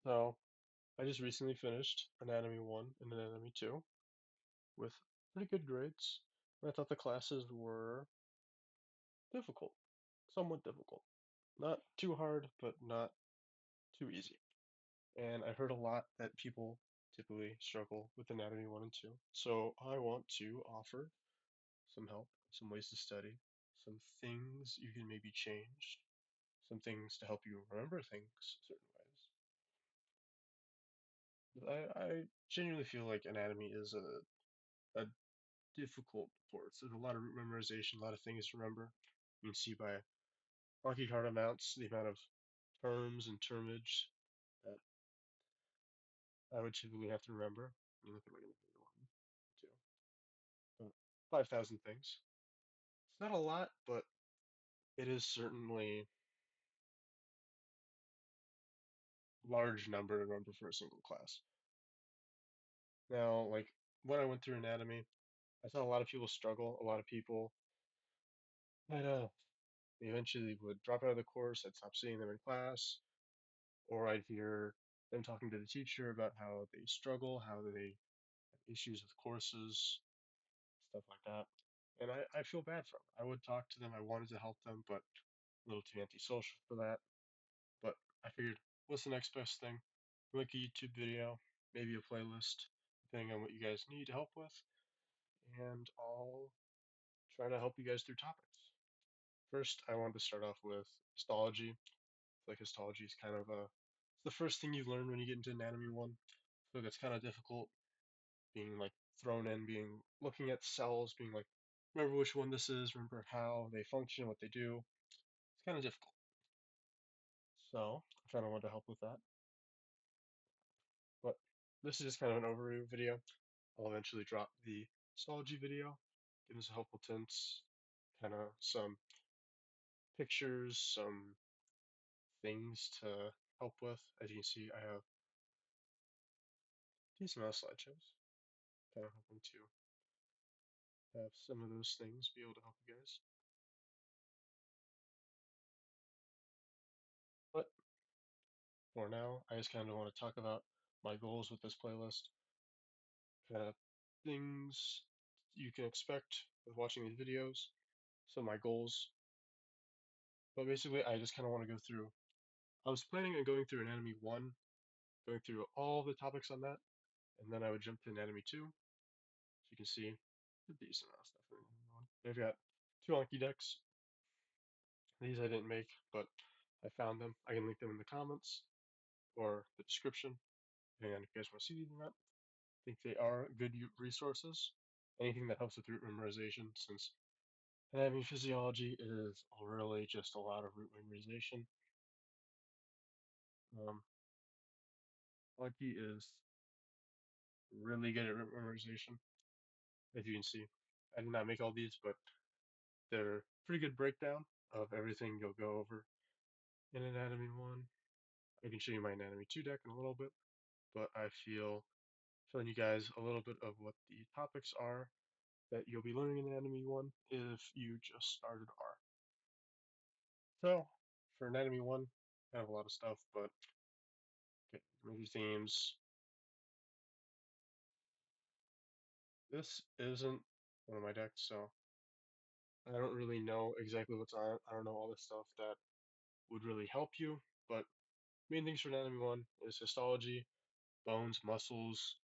So I just recently finished Anatomy 1 and Anatomy 2 with pretty good grades. I thought the classes were difficult, somewhat difficult. Not too hard, but not too easy. And I heard a lot that people typically struggle with Anatomy 1 and 2. So I want to offer some help, some ways to study, some things you can maybe change, some things to help you remember things certain ways. I genuinely feel like anatomy is a difficult course. There's a lot of root memorization, a lot of things to remember. You can see by Anki card amounts the amount of terms and termage that I would typically have to remember. You look at like a one, two, about 5,000 things. It's not a lot, but it is certainly a large number to remember for a single class. Now, like when I went through anatomy, I saw a lot of people struggle. A lot of people that they eventually would drop out of the course. I'd stop seeing them in class, or I'd hear them talking to the teacher about how they struggle, how they have issues with courses, stuff like that. And I feel bad for them. I would talk to them. I wanted to help them, but a little too antisocial for that. But I figured, what's the next best thing? Make a YouTube video, maybe a playlist, depending on what you guys need help with, and I'll try to help you guys through topics. First, I wanted to start off with histology. I feel like histology is kind of it's the first thing you learn when you get into anatomy one. I feel like it's kind of difficult being like thrown in, being looking at cells, being like, remember which one this is, remember how they function, what they do. It's kind of difficult. So I kind of wanted to help with that. But this is just kind of an overview video. I'll eventually drop the histology video, give us some helpful tints, kind of some pictures, some things to help with. As you can see, I have a decent amount of slideshows, kind of hoping to have some of those things be able to help you guys. But for now, I just kind of want to talk about my goals with this playlist, kind of things you can expect with watching these videos, some of my goals. But basically, I just kind of want to go through. I was planning on going through Anatomy 1, going through all the topics on that, and then I would jump to Anatomy 2. So you can see a decent amount of stuff in Anatomy 1. They've got two Anki decks. These I didn't make, but I found them. I can link them in the comments or the description, depending on if you guys want to see these or not. I think they are good resources. Anything that helps with root memorization, since anatomy physiology is really just a lot of root memorization. Um, Lucky is really good at root memorization, as you can see. I did not make all these, but they're pretty good breakdown of everything you'll go over in Anatomy 1. I can show you my Anatomy 2 deck in a little bit, but I feel showing you guys a little bit of what the topics are that you'll be learning in Anatomy 1 if you just started R. So, for Anatomy 1, I have a lot of stuff, but okay, major themes. This isn't one of my decks, so I don't really know exactly what's on it. I don't know all the stuff that would really help you, but main things for Anatomy 1 is histology, bones, muscles,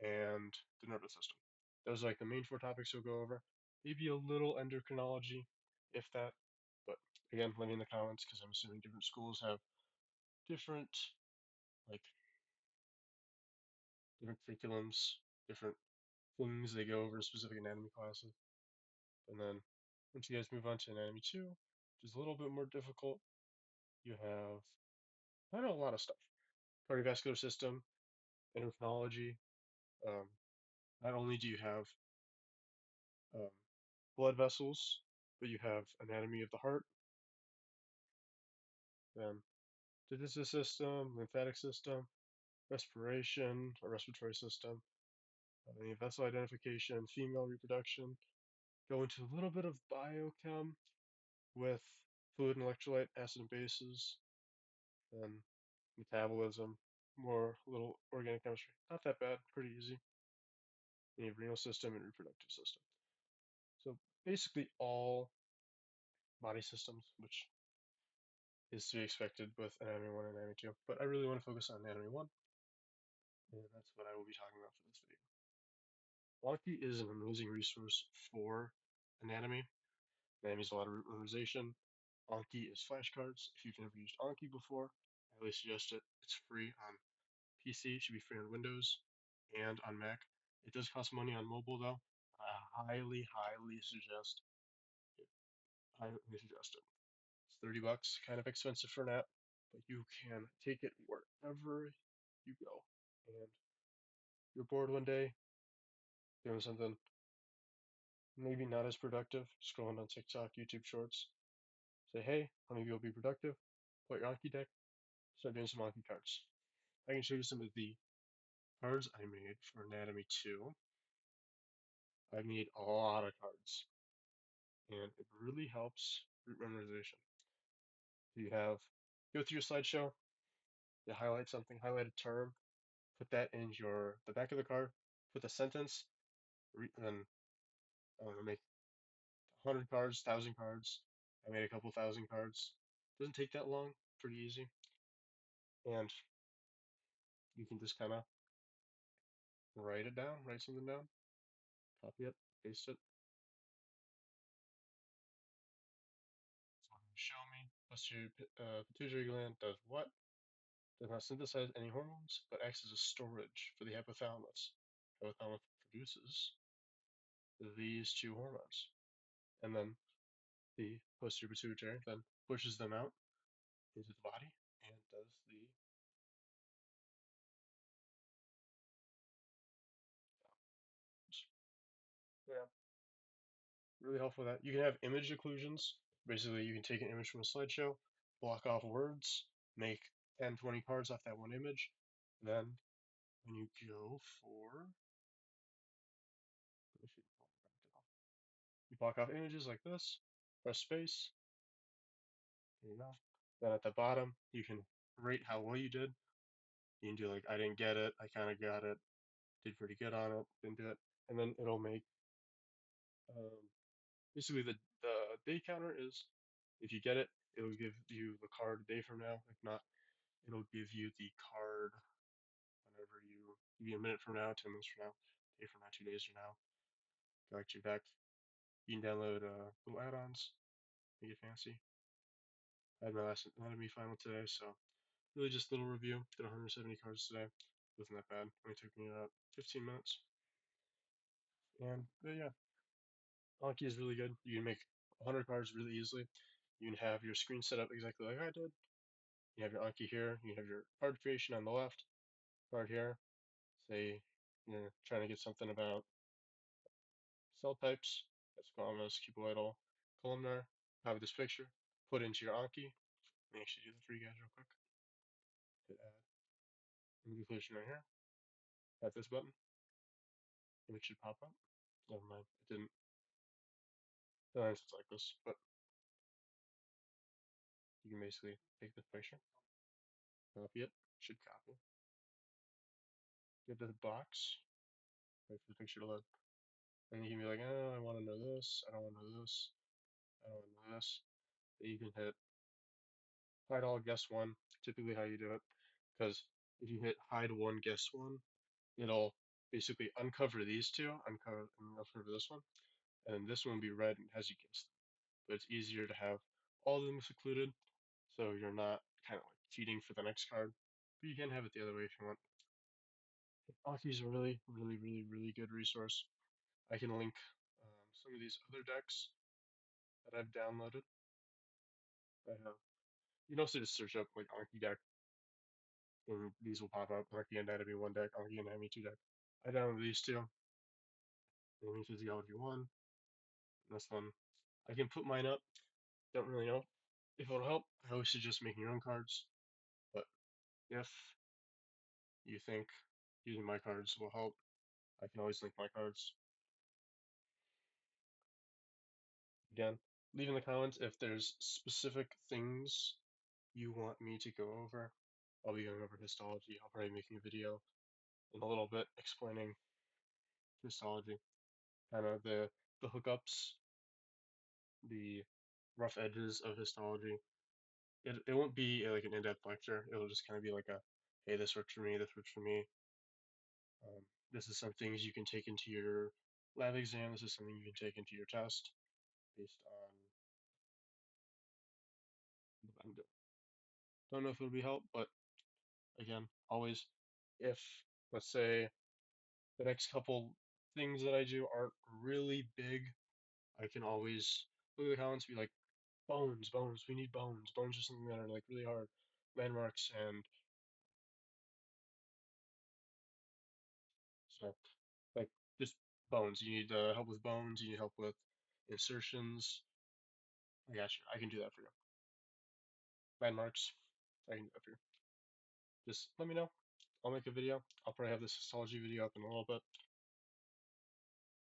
and the nervous system. Those are like the main four topics we'll go over. Maybe a little endocrinology, if that. But again, let me in the comments because I'm assuming different schools have different like different curriculums, different things they go over in specific anatomy classes. And then once you guys move on to anatomy 2, which is a little bit more difficult, you have I know a lot of stuff. Cardiovascular system, endocrinology. Um, Not only do you have um, blood vessels, but you have anatomy of the heart, then digestive system, lymphatic system, respiration or respiratory system, vessel identification, female reproduction. Go into a little bit of biochem with fluid and electrolyte, acid and bases, then metabolism, more little organic chemistry. Not that bad, pretty easy. You have renal system and reproductive system. So basically all body systems, which is to be expected with anatomy 1 and anatomy 2. But I really want to focus on anatomy 1, and that's what I will be talking about for this video. Anki is an amazing resource for anatomy. Anatomy is a lot of root memorization. Anki is flashcards. If you've never used Anki before, I highly suggest it. It's free on PC, it should be free on Windows and on Mac. It does cost money on mobile though. I highly suggest it. Highly suggest it. It's 30 bucks, kind of expensive for an app, but you can take it wherever you go. And you're bored one day, doing something maybe not as productive, scrolling on TikTok, YouTube Shorts. Say, hey, how many people be productive? Pull your Anki deck, start doing some Anki cards. I can show you some of the cards I made for Anatomy 2. I made a lot of cards, and it really helps root memorization. You have go through your slideshow, you highlight something, highlight a term, put that in the back of the card, put the sentence, then I don't know, make 100 cards, 1,000 cards. I made a couple thousand cards. Doesn't take that long, pretty easy, and you can just kind of write it down, write something down, copy it, paste it. Show me. Posterior pituitary gland does what? Does not synthesize any hormones, but acts as a storage for the hypothalamus. Hypothalamus produces these two hormones, and then the posterior pituitary then pushes them out into the body and does the yeah, really helpful with that. You can have image occlusions. Basically, you can take an image from a slideshow, block off words, make 10, 20 cards off that one image. Then when you go for you block off images like this, press space, there you go. Then at the bottom, you can rate how well you did. You can do like, I didn't get it, I kind of got it, did pretty good on it, didn't do it. And then it'll make, um, basically the day counter is, if you get it, it'll give you the card a day from now. If not, it'll give you the card whenever give you a minute from now, 10 minutes from now, a day from now, 2 days from now. Collect your deck. You can download little add-ons, make it fancy. I had my last anatomy final today, so really just a little review. Did 170 cards today. Wasn't that bad. Only took me about 15 minutes. And yeah, Anki is really good. You can make 100 cards really easily. You can have your screen set up exactly like I did. You have your Anki here. You have your card creation on the left. Card here. Say you're trying to get something about cell types. Squamous, cuboidal, columnar. Have this picture. Put into your Anki. Let me actually do this for you guys real quick. Hit add. Inclusion right here. At this button. Image should pop up. Never mind. It didn't. Sometimes it's like this, but you can basically take this picture, copy it, should copy, get to the box, wait for the picture to load, and you can be like, oh, I want to know this, I don't want to know this, I don't want to know this. Then you can hit hide all, guess one, typically how you do it, because if you hit hide one, guess one, it'll basically uncover these two, uncover this one, and then this one will be red and has you guessed. But it's easier to have all of them secluded, so you're not kind of like cheating for the next card. But you can have it the other way if you want. Anki is a really good resource. I can link some of these other decks that I've downloaded. I have. You can also just search up like Anki deck, and these will pop up. Anki Anatomy 1 deck, Anki Anatomy 2 deck. I downloaded these two. Anatomy Physiology 1. This one. I can put mine up. Don't really know if it'll help. I always suggest making your own cards. But if you think using my cards will help, I can always link my cards. Again, leave in the comments if there's specific things you want me to go over. I'll be going over histology. I'll probably be making a video in a little bit explaining histology, kind of the hookups, the rough edges of histology. It won't be like an in-depth lecture. It'll just kind of be like a, hey, this works for me, this works for me. This is some things you can take into your lab exam. This is something you can take into your test based on what I'm doing. Don't know if it'll be help, but again, always, if let's say the next couple things that I do aren't really big, I can always look at the comments and be like, bones, bones, we need bones. Bones are something that are like really hard. Landmarks and so like just bones. You need help with bones, you need help with insertions. I got you. I can do that for you. Landmarks. I can do that for you. Just let me know. I'll make a video. I'll probably have this histology video up in a little bit.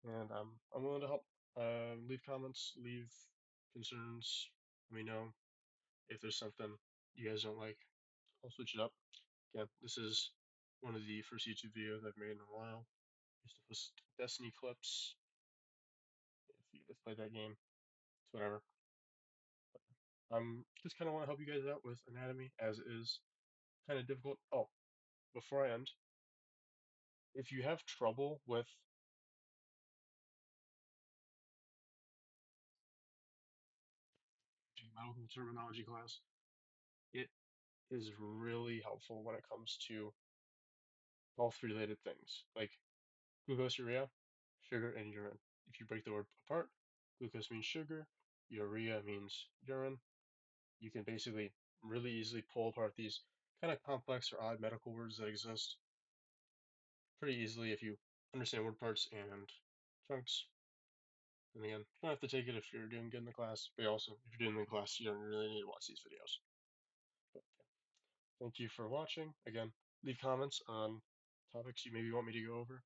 And I'm willing to help. Leave comments, leave concerns. Let me know if there's something you guys don't like. I'll switch it up. Again, this is one of the first YouTube videos I've made in a while. Used to post Destiny clips. If you guys play that game, it's whatever. Just kind of want to help you guys out with anatomy as it is kind of difficult. Oh, before I end, if you have trouble with medical terminology class, it is really helpful when it comes to health related things like glucosuria, sugar, and urine. If you break the word apart, glucose means sugar, urea means urine. You can basically really easily pull apart these kind of complex or odd medical words that exist pretty easily if you understand word parts and chunks. And again, you don't have to take it if you're doing good in the class, but also, if you're doing in the class, you don't really need to watch these videos. But yeah, thank you for watching. Again, leave comments on topics you maybe want me to go over.